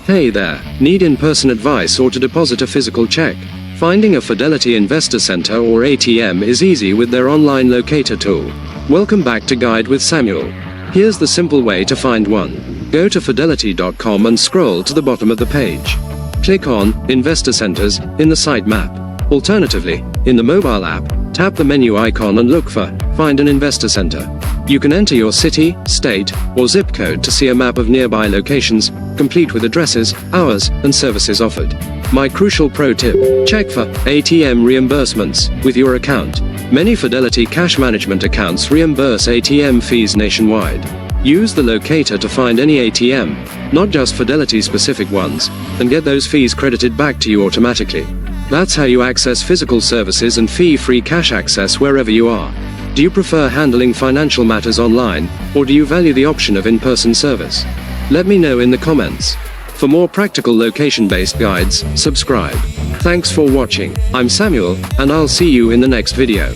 Hey there, need in-person advice or to deposit a physical check? Finding a Fidelity Investor Center or ATM is easy with their online Locator tool. Welcome back to Guide with Samuel. Here's the simple way to find one. Go to fidelity.com and scroll to the bottom of the page. Click on Investor Centers in the site map. Alternatively, in the mobile app, tap the menu icon and look for Find an Investor Center. You can enter your city, state, or zip code to see a map of nearby locations, complete with addresses, hours, and services offered. My crucial pro tip: check for ATM reimbursements with your account. Many Fidelity cash management accounts reimburse ATM fees nationwide. Use the Locator to find any ATM, not just Fidelity-specific ones, and get those fees credited back to you automatically. That's how you access physical services and fee-free cash access wherever you are. Do you prefer handling financial matters online, or do you value the option of in-person service? Let me know in the comments. For more practical location-based guides, subscribe. Thanks for watching. I'm Samuel, and I'll see you in the next video.